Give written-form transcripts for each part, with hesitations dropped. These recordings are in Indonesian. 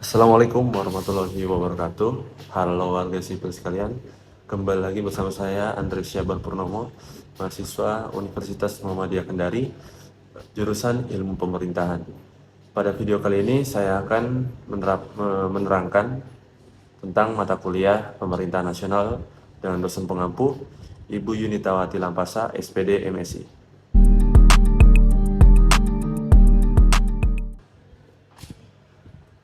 Assalamualaikum warahmatullahi wabarakatuh. Halo warga sipil sekalian, kembali lagi bersama saya Andres Syaban Purnomo, mahasiswa Universitas Muhammadiyah Kendari, jurusan Ilmu Pemerintahan. Pada video kali ini saya akan menerangkan tentang mata kuliah Pemerintahan Nasional dengan dosen pengampu Ibu Yunitawati Lampasa, SPD MSI.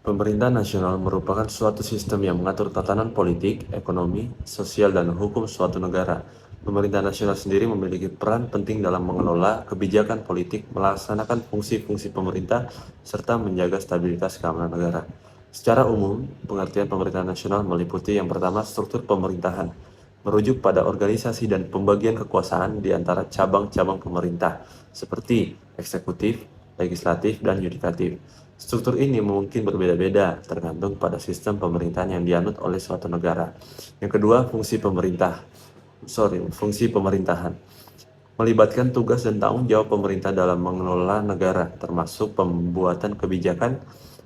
Pemerintahan nasional merupakan suatu sistem yang mengatur tatanan politik, ekonomi, sosial, dan hukum suatu negara. Pemerintahan nasional sendiri memiliki peran penting dalam mengelola kebijakan politik, melaksanakan fungsi-fungsi pemerintah, serta menjaga stabilitas keamanan negara. Secara umum, pengertian pemerintahan nasional meliputi yang pertama struktur pemerintahan, merujuk pada organisasi dan pembagian kekuasaan di antara cabang-cabang pemerintah, seperti eksekutif, legislatif, dan yudikatif. Struktur ini mungkin berbeda-beda tergantung pada sistem pemerintahan yang dianut oleh suatu negara. Yang kedua, fungsi pemerintahan. Melibatkan tugas dan tanggung jawab pemerintah dalam mengelola negara, termasuk pembuatan kebijakan,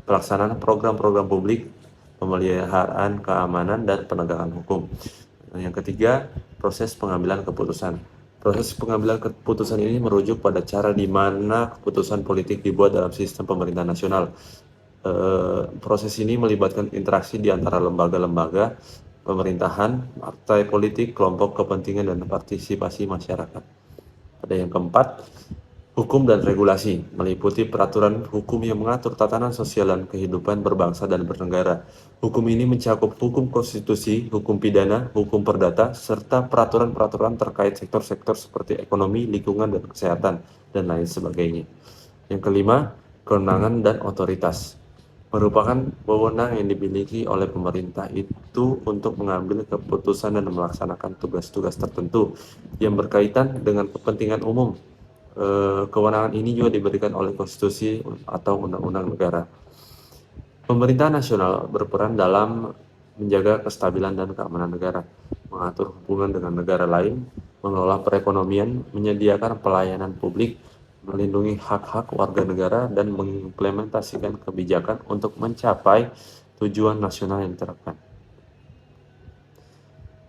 pelaksanaan program-program publik, pemeliharaan keamanan, dan penegakan hukum. Yang ketiga, proses pengambilan keputusan. Proses pengambilan keputusan ini merujuk pada cara di mana keputusan politik dibuat dalam sistem pemerintahan nasional. Proses ini melibatkan interaksi di antara lembaga-lembaga pemerintahan, partai politik, kelompok kepentingan, dan partisipasi masyarakat. Ada yang keempat, hukum dan regulasi, meliputi peraturan hukum yang mengatur tatanan sosial dan kehidupan berbangsa dan bernegara. Hukum ini mencakup hukum konstitusi, hukum pidana, hukum perdata, serta peraturan-peraturan terkait sektor-sektor seperti ekonomi, lingkungan, dan kesehatan, dan lain sebagainya. Yang kelima, kewenangan dan otoritas. Merupakan wewenang yang dimiliki oleh pemerintah itu untuk mengambil keputusan dan melaksanakan tugas-tugas tertentu yang berkaitan dengan kepentingan umum. Kewenangan ini juga diberikan oleh konstitusi atau undang-undang negara. Pemerintahan nasional berperan dalam menjaga kestabilan dan keamanan negara, mengatur hubungan dengan negara lain, mengelola perekonomian, menyediakan pelayanan publik, melindungi hak-hak warga negara, dan mengimplementasikan kebijakan untuk mencapai tujuan nasional yang diterapkan.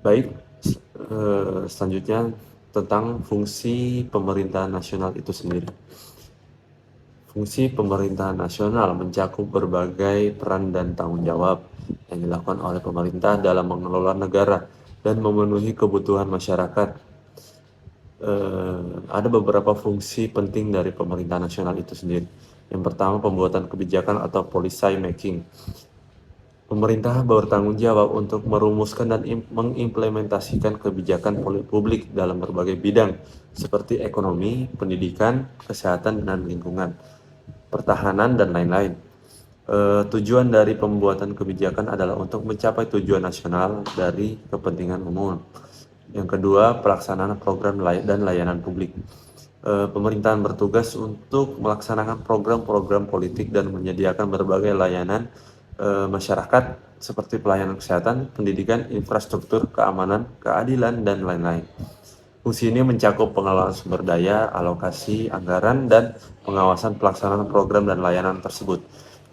Baik, selanjutnya tentang fungsi pemerintahan nasional itu sendiri. Fungsi pemerintahan nasional mencakup berbagai peran dan tanggung jawab yang dilakukan oleh pemerintah dalam mengelola negara dan memenuhi kebutuhan masyarakat. Ada beberapa fungsi penting dari pemerintahan nasional itu sendiri. Yang pertama, pembuatan kebijakan atau policy making. Pemerintah bertanggung jawab untuk merumuskan dan mengimplementasikan kebijakan publik dalam berbagai bidang seperti ekonomi, pendidikan, kesehatan, dan lingkungan, pertahanan, dan lain-lain. Tujuan dari pembuatan kebijakan adalah untuk mencapai tujuan nasional dari kepentingan umum. Yang kedua, pelaksanaan program dan layanan publik. Pemerintahan bertugas untuk melaksanakan program-program politik dan menyediakan berbagai layanan masyarakat seperti pelayanan kesehatan, pendidikan, infrastruktur, keamanan, keadilan, dan lain-lain. Fungsi ini mencakup pengelolaan sumber daya, alokasi anggaran, dan pengawasan pelaksanaan program dan layanan tersebut.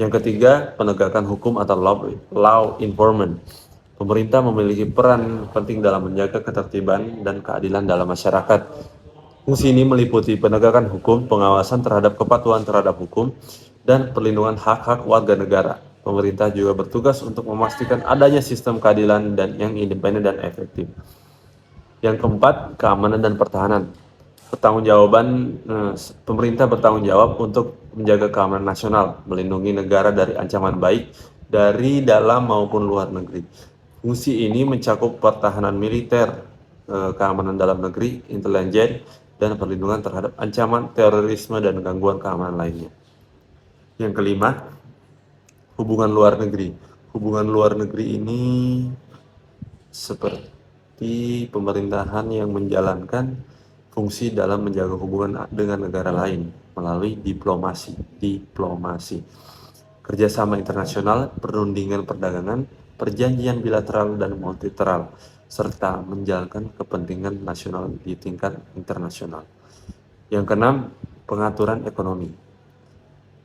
Yang ketiga, penegakan hukum atau law enforcement. Pemerintah memiliki peran penting dalam menjaga ketertiban dan keadilan dalam masyarakat. Fungsi ini meliputi penegakan hukum, pengawasan terhadap kepatuhan terhadap hukum, dan perlindungan hak-hak warga negara. Pemerintah juga bertugas untuk memastikan adanya sistem keadilan dan yang independen dan efektif. Yang keempat, keamanan dan pertahanan. Pemerintah bertanggung jawab untuk menjaga keamanan nasional, melindungi negara dari ancaman baik dari dalam maupun luar negeri. Fungsi ini mencakup pertahanan militer, keamanan dalam negeri, intelijen, dan perlindungan terhadap ancaman terorisme dan gangguan keamanan lainnya. Yang kelima, hubungan luar negeri. Hubungan luar negeri ini seperti pemerintahan yang menjalankan fungsi dalam menjaga hubungan dengan negara lain melalui diplomasi, kerjasama internasional, perundingan perdagangan, perjanjian bilateral dan multilateral, serta menjalankan kepentingan nasional di tingkat internasional. Yang keenam, pengaturan ekonomi.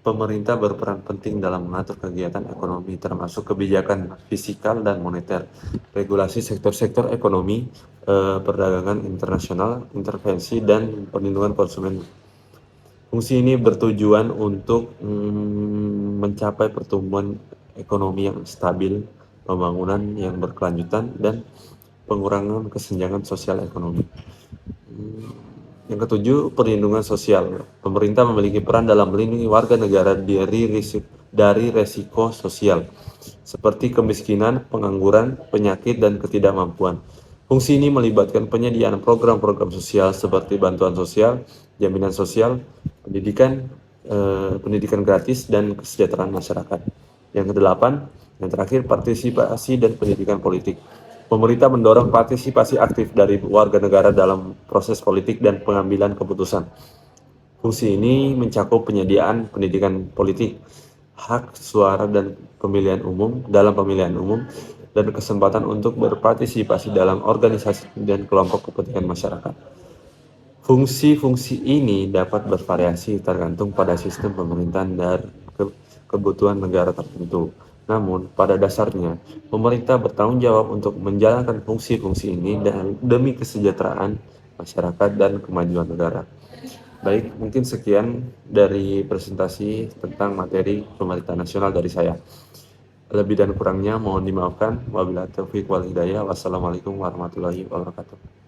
Pemerintah berperan penting dalam mengatur kegiatan ekonomi, termasuk kebijakan fiskal dan moneter, regulasi sektor-sektor ekonomi, perdagangan internasional, intervensi, dan perlindungan konsumen. Fungsi ini bertujuan untuk mencapai pertumbuhan ekonomi yang stabil, pembangunan yang berkelanjutan, dan pengurangan kesenjangan sosial ekonomi. Yang ketujuh, perlindungan sosial. Pemerintah memiliki peran dalam melindungi warga negara dari resiko sosial, seperti kemiskinan, pengangguran, penyakit, dan ketidakmampuan. Fungsi ini melibatkan penyediaan program-program sosial seperti bantuan sosial, jaminan sosial, pendidikan, pendidikan gratis, dan kesejahteraan masyarakat. Yang kedelapan, yang terakhir, partisipasi dan pendidikan politik. Pemerintah mendorong partisipasi aktif dari warga negara dalam proses politik dan pengambilan keputusan. Fungsi ini mencakup penyediaan pendidikan politik, hak suara dan pemilihan umum dalam pemilihan umum, dan kesempatan untuk berpartisipasi dalam organisasi dan kelompok kepentingan masyarakat. Fungsi-fungsi ini dapat bervariasi tergantung pada sistem pemerintahan dan kebutuhan negara tertentu. Namun, pada dasarnya, pemerintah bertanggung jawab untuk menjalankan fungsi-fungsi ini demi kesejahteraan masyarakat dan kemajuan negara. Baik, mungkin sekian dari presentasi tentang materi pemerintahan nasional dari saya. Lebih dan kurangnya mohon dimaafkan. Wabillahi taufiq wal hidayah. Wassalamualaikum warahmatullahi wabarakatuh.